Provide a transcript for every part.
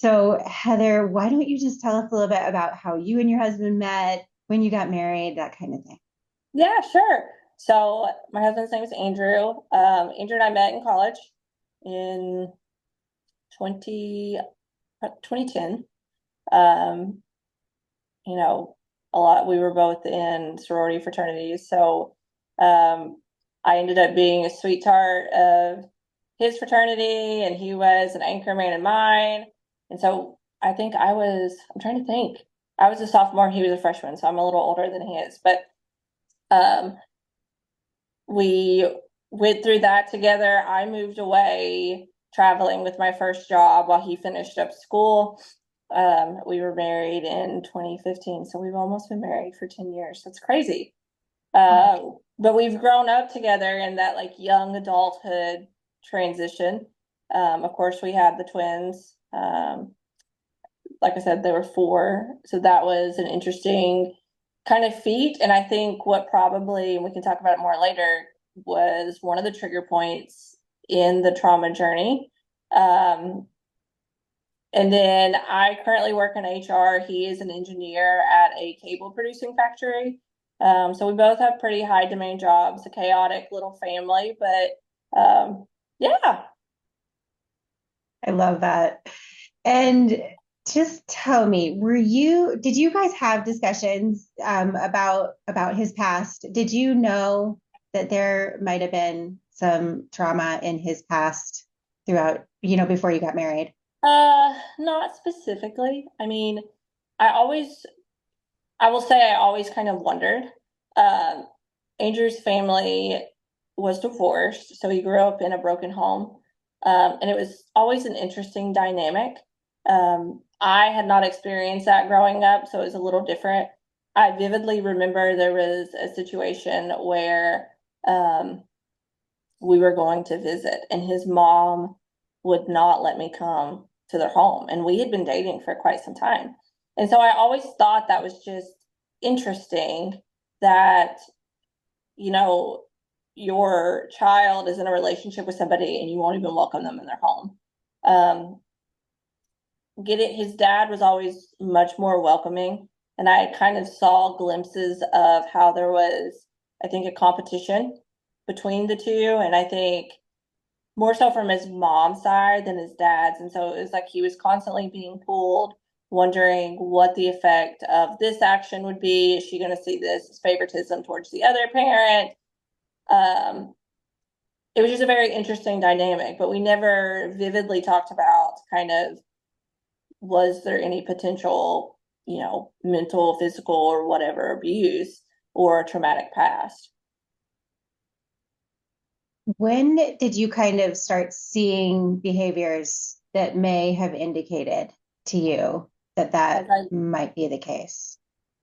So, Heather, why don't you just tell us a little bit about how you and your husband met, when you got married, that kind of thing? Yeah, sure. So my husband's name is Andrew. Andrew and I met in college in 20 2010. Um, you know, we were both in sorority fraternities. So I ended up being a sweetheart of his fraternity, and he was an anchor man in mine. And so I'm trying to think. I was a sophomore, he was a freshman, so I'm a little older than he is. But um, we went through that together. I moved away traveling with my first job while he finished up school. We were married in 2015, so we've almost been married for 10 years. That's crazy. But we've grown up together in that like young adulthood transition. Of course, we had the twins. Like I said, there were four. So that was an interesting kind of feat. And I think what probably, and we can talk about it more later, was one of the trigger points in the trauma journey. Um, and then I currently work in HR. He is an engineer at a cable producing factory. So we both have pretty high demand jobs, a chaotic little family, but yeah. I love that. And just tell me, did you guys have discussions about his past? Did you know that there might have been some trauma in his past throughout, before you got married? Not specifically. I mean, I always I will say I always kind of wondered. Um, Andrew's family was divorced, so he grew up in a broken home. And it was always an interesting dynamic. I had not experienced that growing up, so it was a little different. I vividly remember there was a situation where we were going to visit, and his mom would not let me come to their home. And we had been dating for quite some time. And so I always thought that was just interesting that, you know, your child is in a relationship with somebody and you won't even welcome them in their home. Um, get it? His dad was always much more welcoming. And I kind of saw glimpses of how there was, I think, a competition between the two. And I think more so from his mom's side than his dad's. And so it was like he was constantly being pulled, wondering what the effect of this action would be. Is she going to see this as favoritism towards the other parent? Um, it was just a very interesting dynamic, but we never vividly talked about kind of was there any potential, mental, physical, or whatever abuse or traumatic past. When did you kind of start seeing behaviors that may have indicated to you that As that I might be the case?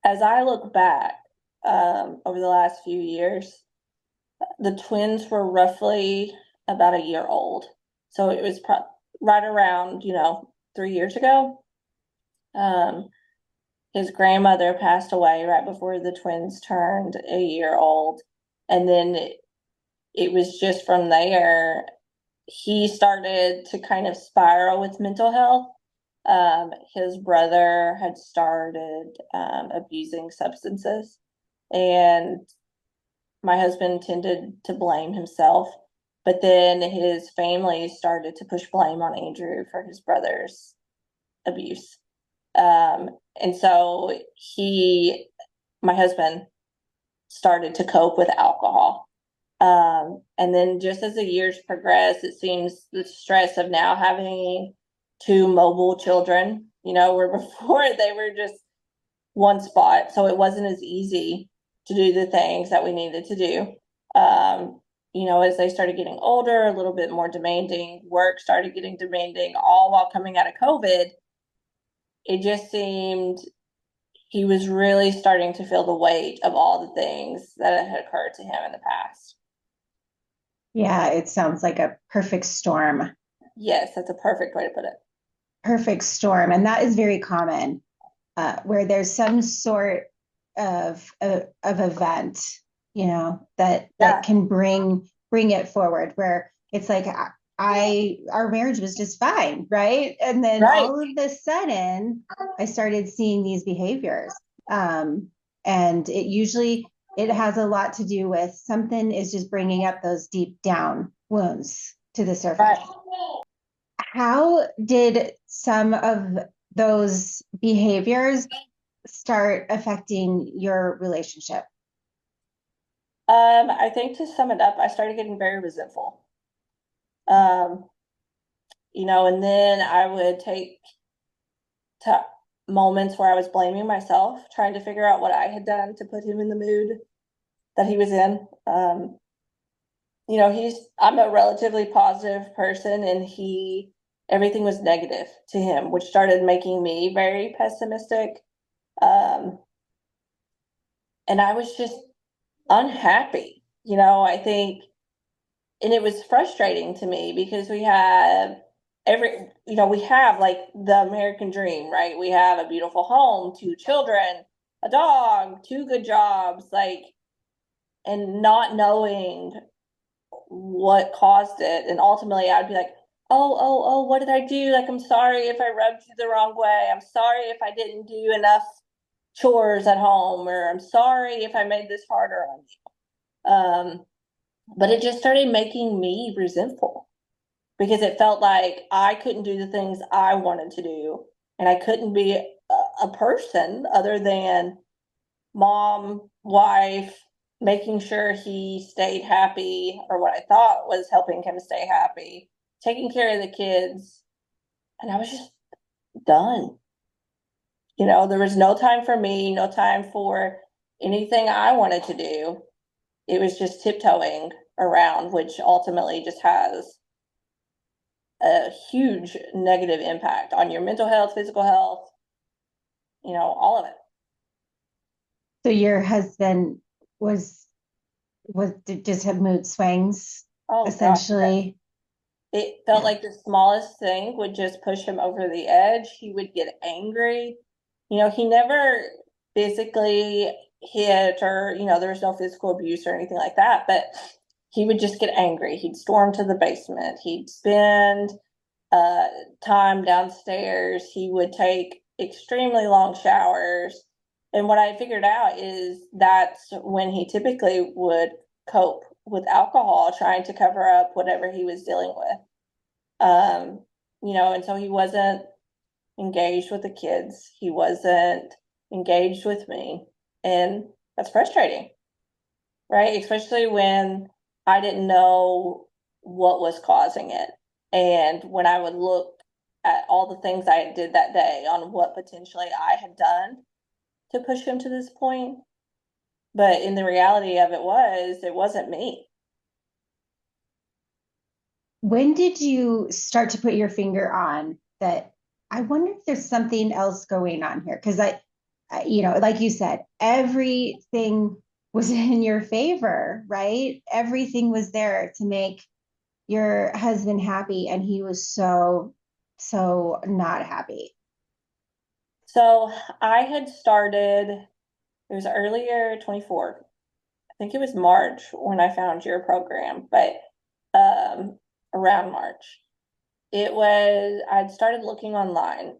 as I look back over the last few years, the twins were roughly about a year old. So it was right around, 3 years ago. Um, his grandmother passed away right before the twins turned a year old. And then it was just from there, he started to kind of spiral with mental health. His brother had started abusing substances, and my husband tended to blame himself, but then his family started to push blame on Andrew for his brother's abuse. And so my husband, started to cope with alcohol. And then just as the years progressed, it seems the stress of now having two mobile children, where before they were just one spot. So it wasn't as easy to do the things that we needed to do. As they started getting older, a little bit more demanding, work started getting demanding, all while coming out of COVID. It just seemed he was really starting to feel the weight of all the things that had occurred to him in the past. Yeah, it sounds like a perfect storm. Yes, that's a perfect way to put it. Perfect storm. And that is very common, where there's some sort of event, that Yeah. can bring it forward, where it's like our marriage was just fine, right? And then Right, all of a sudden, I started seeing these behaviors. Um, and it has a lot to do with something is just bringing up those deep down wounds to the surface. right. How did some of those behaviors start affecting your relationship? I think to sum it up, I started getting very resentful. Um, and then I would take to moments where I was blaming myself, trying to figure out what I had done to put him in the mood that he was in. I'm a relatively positive person, and everything was negative to him, which started making me very pessimistic. Um, and I was just unhappy, I think, and it was frustrating to me because we have like the American dream, right? We have a beautiful home, two children, a dog, two good jobs, like, and not knowing what caused it. And ultimately, I'd be like, oh, what did I do? Like, I'm sorry if I rubbed you the wrong way. I'm sorry if I didn't do enough chores at home, or I'm sorry if I made this harder on you. But it just started making me resentful because it felt like I couldn't do the things I wanted to do, and I couldn't be a person other than mom, wife, making sure he stayed happy, or what I thought was helping him stay happy, taking care of the kids. And I was just done. There was no time for me, no time for anything I wanted to do. It was just tiptoeing around, which ultimately just has a huge negative impact on your mental health, physical health, all of it. So your husband was did just have mood swings, Oh gosh, yes. essentially. It felt like the smallest thing would just push him over the edge. He would get angry. He never physically hit, or, there was no physical abuse or anything like that, but he would just get angry. He'd storm to the basement. He'd spend uh, time downstairs. He would take extremely long showers. And what I figured out is that's when he typically would cope with alcohol, trying to cover up whatever he was dealing with. Um, and so he wasn't engaged with the kids. He wasn't engaged with me. And that's frustrating, right? Especially when I didn't know what was causing it. And when I would look at all the things I did that day on what potentially I had done to push him to this point. But in the reality of it wasn't me. When did you start to put your finger on that? I wonder if there's something else going on here. Because like you said, everything was in your favor, right? Everything was there to make your husband happy, and he was so not happy. So I had started, it was earlier 24. I think it was March when I found your program, but around March. I'd started looking online,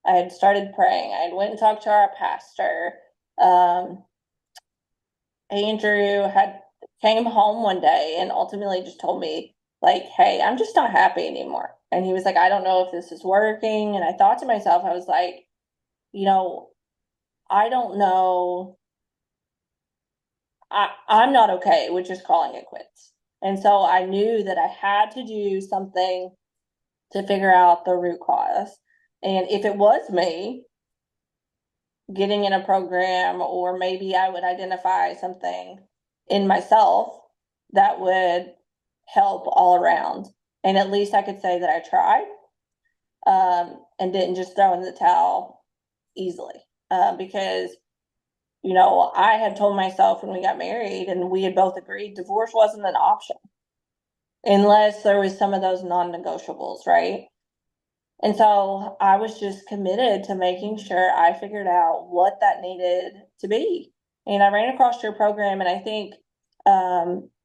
I had started praying. I had went and talked to our pastor. Um, Andrew had came home one day and ultimately just told me, like, hey, I'm just not happy anymore. And he was like, I don't know if this is working. And I thought to myself, I was like, you know, I don't know. I'm not okay with just calling it quits. And so I knew that I had to do something to figure out the root cause. And if it was me getting in a program, or maybe I would identify something in myself that would help all around. And at least I could say that I tried, and didn't just throw in the towel easily. Because, I had told myself when we got married and we had both agreed divorce wasn't an option unless there was some of those non-negotiables, right? And so I was just committed to making sure I figured out what that needed to be. And I ran across your program, and I think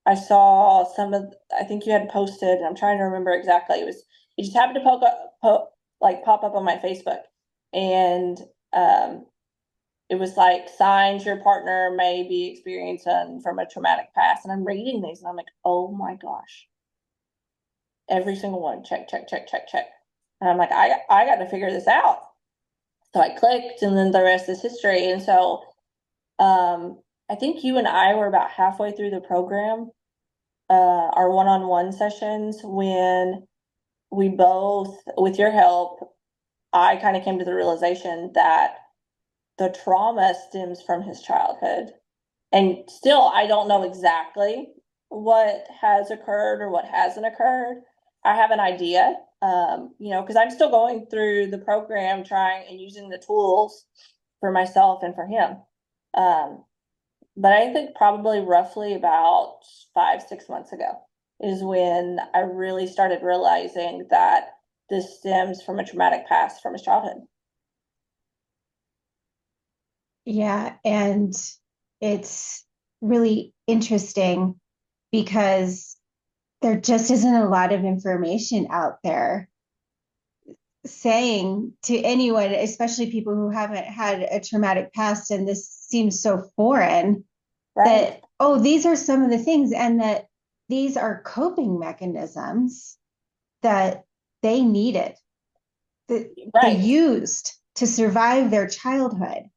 I saw I think you had posted, and I'm trying to remember exactly. It just happened to pop up on my Facebook. And um, it was like signs your partner may be experiencing from a traumatic past. And I'm reading these and I'm like, oh my gosh, every single one, check, check, check, check, check. And I'm like, I got to figure this out. So I clicked, and then the rest is history. And so I think you and I were about halfway through the program, our one-on-one sessions, when we both, with your help, I kind of came to the realization that the trauma stems from his childhood. And still, I don't know exactly what has occurred or what hasn't occurred. I have an idea, because I'm still going through the program, trying and using the tools for myself and for him. Um, but I think probably roughly about 5, 6 months ago is when I really started realizing that this stems from a traumatic past from his childhood. Yeah, and it's really interesting because there just isn't a lot of information out there saying to anyone, especially people who haven't had a traumatic past, and this seems so foreign, Right. that, oh, these are some of the things, and that these are coping mechanisms that they needed, that they Right. used to survive their childhood,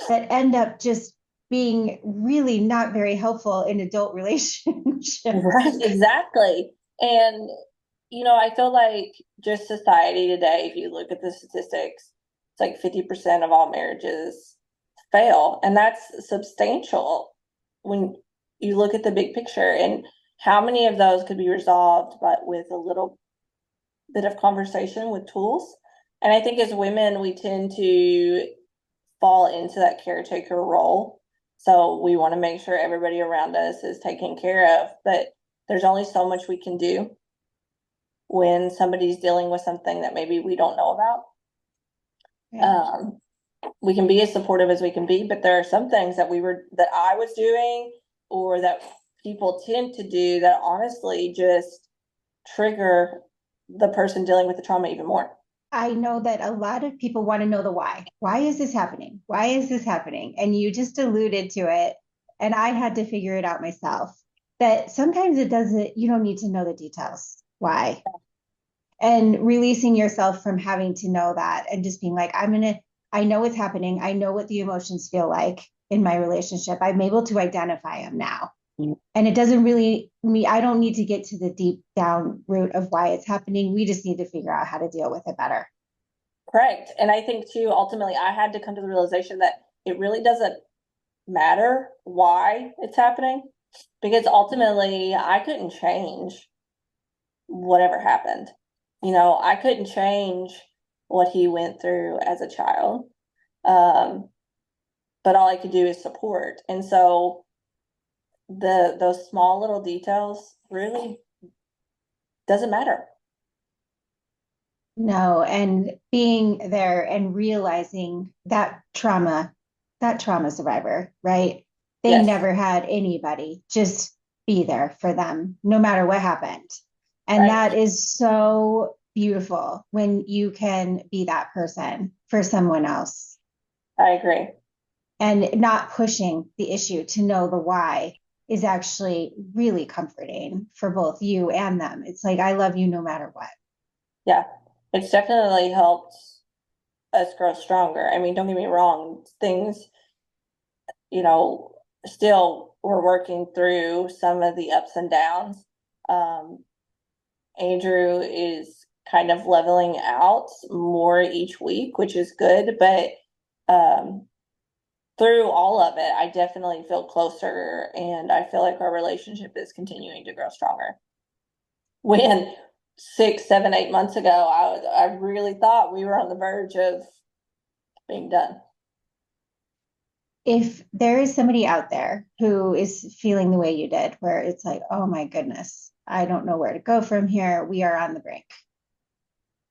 that end up just being really not very helpful in adult Right. relationships. Exactly. And, I feel like just society today, if you look at the statistics, it's like 50% of all marriages fail. And that's substantial when you look at the big picture. And how many of those could be resolved, but with a little bit of conversation with tools? And I think as women, we tend to fall into that caretaker role. So we want to make sure everybody around us is taken care of, but there's only so much we can do when somebody's dealing with something that maybe we don't know about. Yeah. Um, we can be as supportive as we can be, but there are some things that I was doing or that people tend to do that honestly just trigger the person dealing with the trauma even more. I know that a lot of people want to know the why. Why is this happening? Why is this happening? And you just alluded to it. And I had to figure it out myself, that sometimes it doesn't, you don't need to know the details. Why? And releasing yourself from having to know that and just being like, I know what's happening. I know what the emotions feel like in my relationship. I'm able to identify them now. And it doesn't really me, I don't need to get to the deep down root of why it's happening. We just need to figure out how to deal with it better. Correct. And I think too, ultimately, I had to come to the realization that it really doesn't matter why it's happening because ultimately I couldn't change whatever happened. I couldn't change what he went through as a child. Um, but all I could do is support. And so those small little details really doesn't matter. No, and being there and realizing that trauma survivor, right? They Yes, never had anybody just be there for them, no matter what happened. And right. that is so beautiful when you can be that person for someone else I agree. and not pushing the issue to know the why is actually really comforting for both you and them. It's like, I love you no matter what. Yeah. It's definitely helped us grow stronger. I mean, don't get me wrong, things, you know, still we're working through some of the ups and downs. Um, Andrew is kind of leveling out more each week, which is good. But um, through all of it, I definitely feel closer and I feel like our relationship is continuing to grow stronger. When 6, 7, 8 months ago, I really thought we were on the verge of being done. If there is somebody out there who is feeling the way you did, where it's like, oh my goodness, I don't know where to go from here, we are on the brink.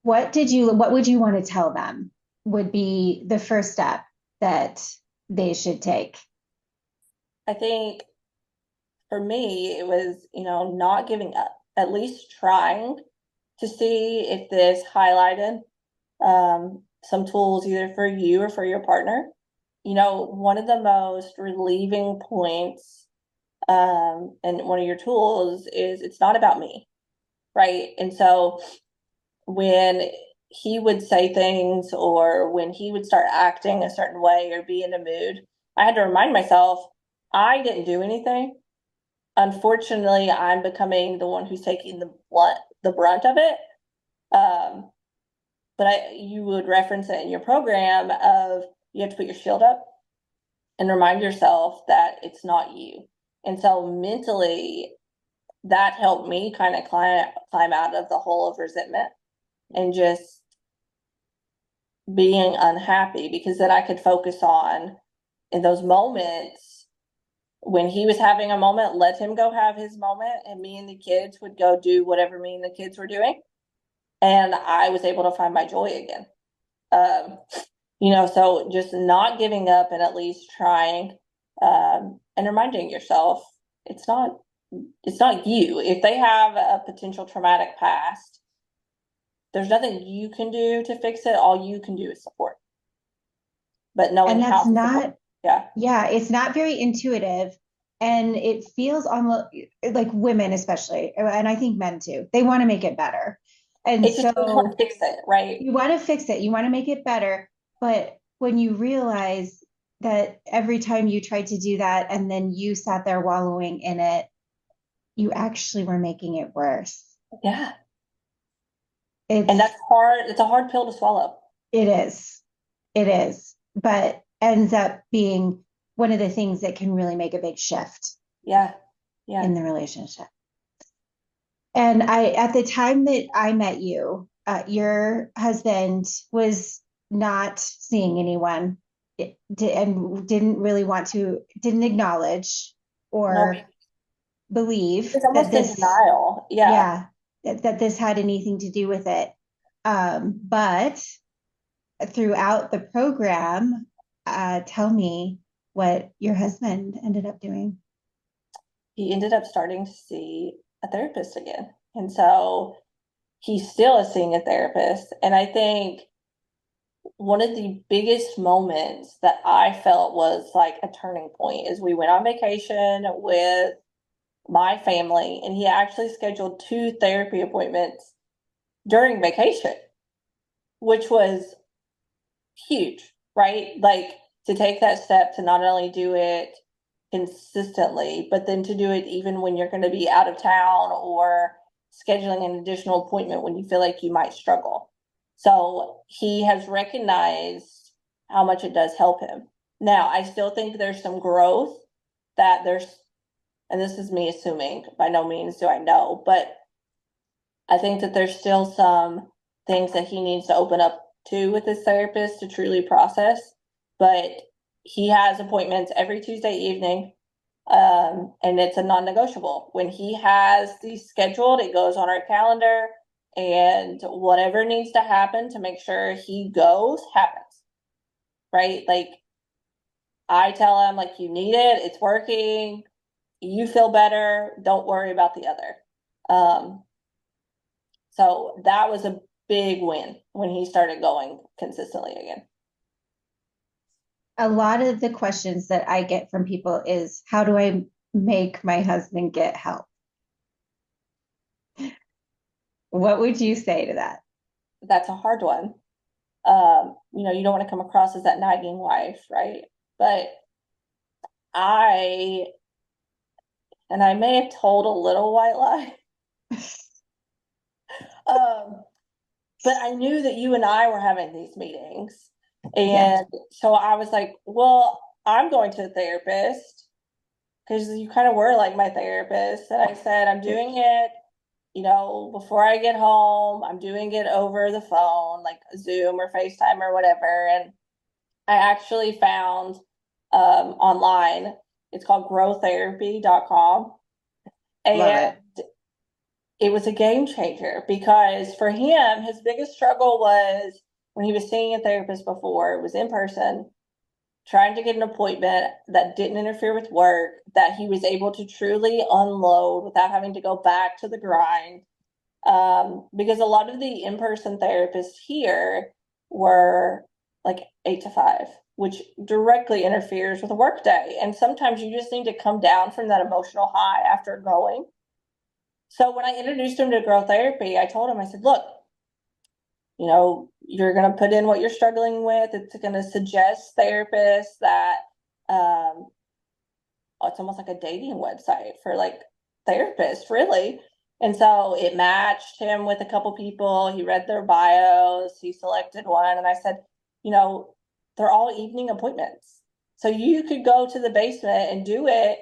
What would you want to tell them would be the first step that they should take? I think for me, it was, not giving up, at least trying to see if this highlighted some tools either for you or for your partner. One of the most relieving points, and one of your tools is it's not about me, right? And so when he would say things or when he would start acting a certain way or be in a mood, I had to remind myself, I didn't do anything. Unfortunately, I'm becoming the one who's taking the brunt of it. Um, but you would reference it in your program of you have to put your shield up and remind yourself that it's not you. And so mentally, that helped me kind of climb out of the hole of resentment and just being unhappy, because then I could focus on in those moments when he was having a moment, let him go have his moment, and me and the kids would go do whatever me and the kids were doing. And I was able to find my joy again. Um, so just not giving up and at least trying, and reminding yourself it's not you. If they have a potential traumatic past, there's nothing you can do to fix it. All you can do is support. But knowing And how that's to support, not, yeah, yeah, it's not very intuitive. And it feels almost like women, especially, and I think men too, they want to make it better. And it just you just want to so fix it, right? you want to fix it, you want to make it better. But when you realize that every time you tried to do that and then you sat there wallowing in it, you actually were making it worse. Yeah, and It's, that's hard. It's a hard pill to swallow. it is, it is, but ends up being one of the things that can really make a big shift Yeah, yeah. in the relationship. And at the time that I met you, your husband was not seeing anyone and didn't acknowledge No, or believe it's that almost in this, denial. Yeah. yeah, that this had anything to do with it. But throughout the program, tell me what your husband ended up doing. He ended up starting to see a therapist again. And so he still is seeing a therapist. And I think one of the biggest moments that I felt was like a turning point is we went on vacation with my family, and he actually scheduled two therapy appointments during vacation, which was huge, right? Like to take that step to not only do it consistently, but then to do it even when you're going to be out of town or scheduling an additional appointment when you feel like you might struggle. So he has recognized how much it does help him. Now, I still think there's some growth that there's, and this is me assuming, by no means do I know, but I think that there's still some things that he needs to open up to with his therapist to truly process. But he has appointments every Tuesday evening, and it's a non-negotiable. When he has these scheduled, it goes on our calendar, and whatever needs to happen to make sure he goes happens, right? Like I tell him, like, you need it, it's working, you feel better, don't worry about the other. So that was a big win when he started going consistently again. A lot of the questions that I get from people is, how do I make my husband get help? What would you say to that? That's a hard one. You don't want to come across as that nagging wife, right? But I, and I may have told a little white lie, um, but I knew that you and I were having these meetings. Yeah. And so I was like, well, I'm going to a therapist because you kind of were like my therapist. And I said, I'm doing it, before I get home. I'm doing it over the phone, like Zoom or FaceTime or whatever. And I actually found online, it's called growtherapy.com. Love And it. it was a game changer because for him, his biggest struggle was when he was seeing a therapist before, it was in person. trying to get an appointment that didn't interfere with work, that he was able to truly unload without having to go back to the grind. Because a lot of the in-person therapists here were like 8 to 5, which directly interferes with a work day. And sometimes you just need to come down from that emotional high after going. So when I introduced him to growth therapy, I told him, I said, look, you're going to put in what you're struggling with. It's going to suggest therapists that um, it's almost like a dating website for like therapists, really. And so it matched him with a couple people. He read their bios, he selected one, and I said, they're all evening appointments. So you could go to the basement and do it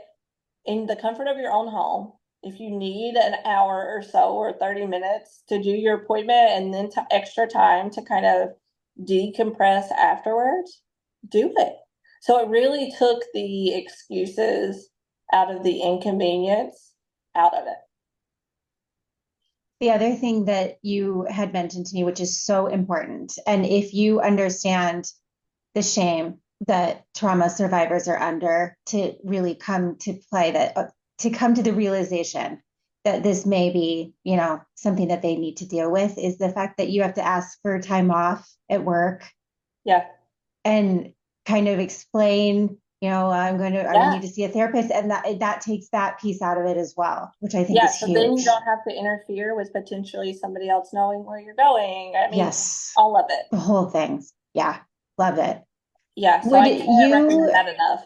in the comfort of your own home. If you need an hour or so or 30 minutes to do your appointment and then extra time to kind of decompress afterwards, do it. So it really took the excuses out of the inconvenience out of it. The other thing that you had mentioned to me, which is so important, and if you understand the shame that trauma survivors are under, to really come to play that, to come to the realization that this may be, something that they need to deal with, is the fact that you have to ask for time off at work. Yeah. And kind of explain, I'm going to need to see a therapist. And that takes that piece out of it as well, which I think is So then you huge. don't have to interfere with potentially somebody else knowing where you're going. I mean, Yes. all of it. The whole thing. Yeah. Love it. Yeah. So Would I can't you, recommend that enough.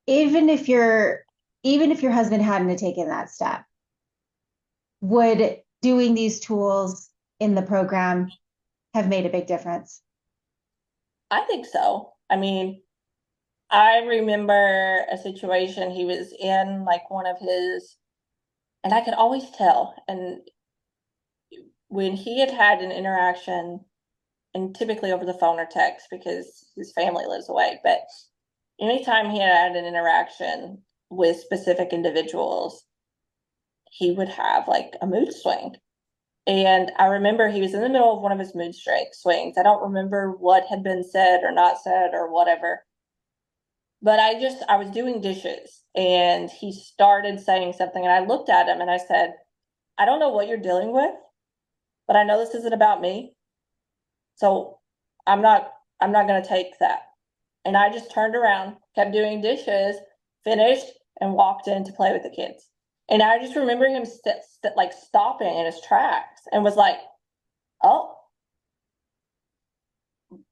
even if your husband hadn't taken that step, would doing these tools in the program have made a big difference? I think so. I mean, I remember a situation he was in, like one of his, and I could always tell. And when he had had an interaction, and typically over the phone or text because his family lives away, but anytime he had an interaction with specific individuals, he would have like a mood swing. And I remember he was in the middle of one of his swings. I don't remember what had been said or not said or whatever. But I was doing dishes and he started saying something and I looked at him and I said, I don't know what you're dealing with, but I know this isn't about me. So I'm not I'm not going to take that. And I just turned around, kept doing dishes, finished, and walked in to play with the kids. And I just remember him like stopping in his tracks and was like, "Oh."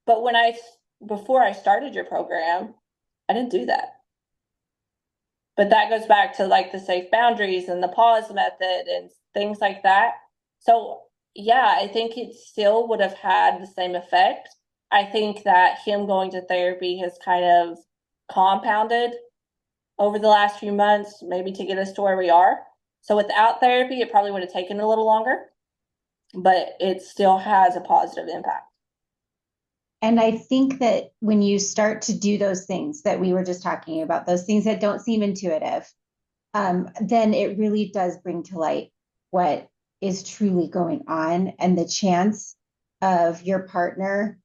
But before I started your program, I didn't do that. But that goes back to like the safe boundaries and the pause method and things like that. So, yeah, I think it still would have had the same effect. I think that him going to therapy has kind of compounded over the last few months, maybe to get us to where we are. So, without therapy, it probably would have taken a little longer, but it still has a positive impact. And I think that when you start to do those things that we were just talking about, those things that don't seem intuitive, then it really does bring to light what is truly going on, and the chance of your partner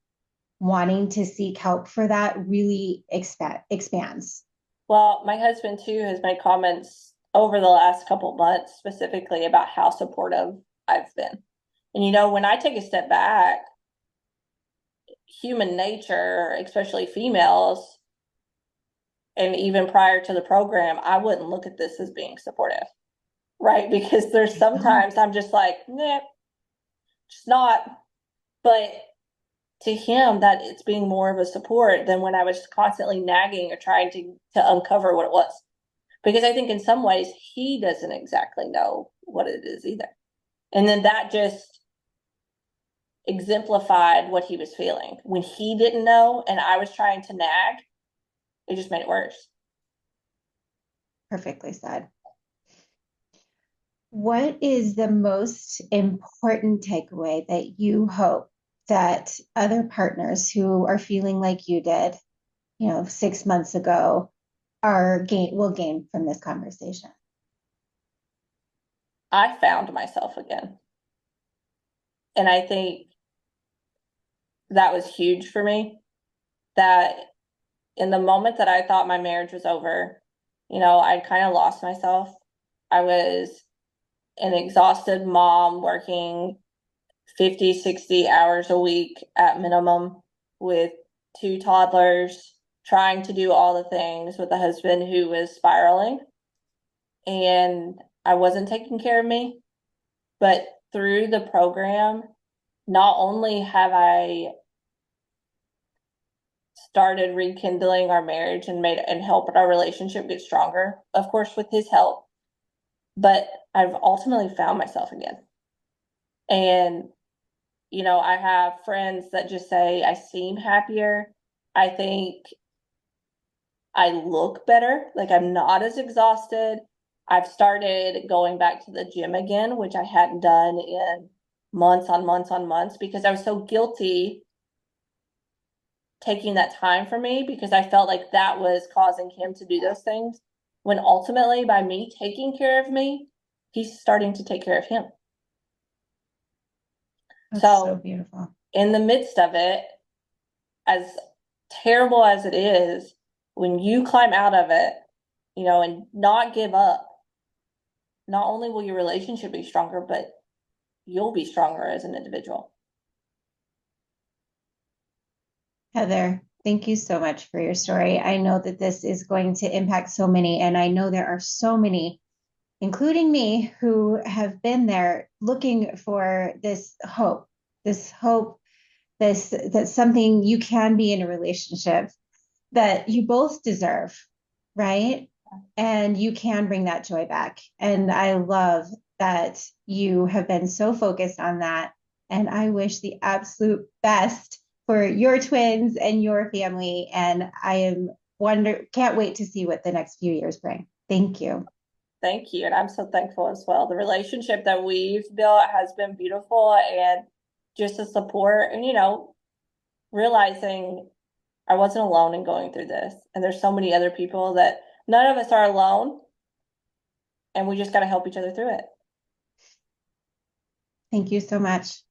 wanting to seek help for that really expands. Well, my husband too has made comments over the last couple months specifically about how supportive I've been. And when I take a step back, human nature, especially females, and even prior to the program, I wouldn't look at this as being supportive, right? Because there's sometimes I'm just like, nah, just not. But to him, that it's being more of a support than when I was constantly nagging or trying to uncover what it was. Because I think in some ways he doesn't exactly know what it is either. And then that just exemplified what he was feeling. When he didn't know and I was trying to nag, it just made it worse. Perfectly said. What is the most important takeaway that you hope that other partners who are feeling like you did, 6 months ago, will gain from this conversation? I found myself again. And I think that was huge for me. That in the moment that I thought my marriage was over, I kind of lost myself. I was an exhausted mom working 50, 60 hours a week at minimum with two toddlers, trying to do all the things with a husband who was spiraling. And I wasn't taking care of me. But through the program, not only have I started rekindling our marriage and helped our relationship get stronger, of course, with his help, but I've ultimately found myself again. And, I have friends that just say, I seem happier. I think I look better. Like I'm not as exhausted. I've started going back to the gym again, which I hadn't done in months on months on months because I was so guilty taking that time for me because I felt like that was causing him to do those things. When ultimately, by me taking care of me, he's starting to take care of him. That's so So, beautiful. in the midst of it, as terrible as it is, when you climb out of it, and not give up, not only will your relationship be stronger, but you'll be stronger as an individual. Heather, thank you so much for your story. I know that this is going to impact so many, and I know there are so many, including me, who have been there looking for this hope, this that something you can be in a relationship that you both deserve, right? And you can bring that joy back. And I love that you have been so focused on that. And I wish the absolute best for your twins and your family. And I am can't wait to see what the next few years bring. Thank you. Thank you. And I'm so thankful as well. The relationship that we've built has been beautiful and just the support and, realizing I wasn't alone in going through this. And there's so many other people that none of us are alone. And we just got to help each other through it. Thank you so much.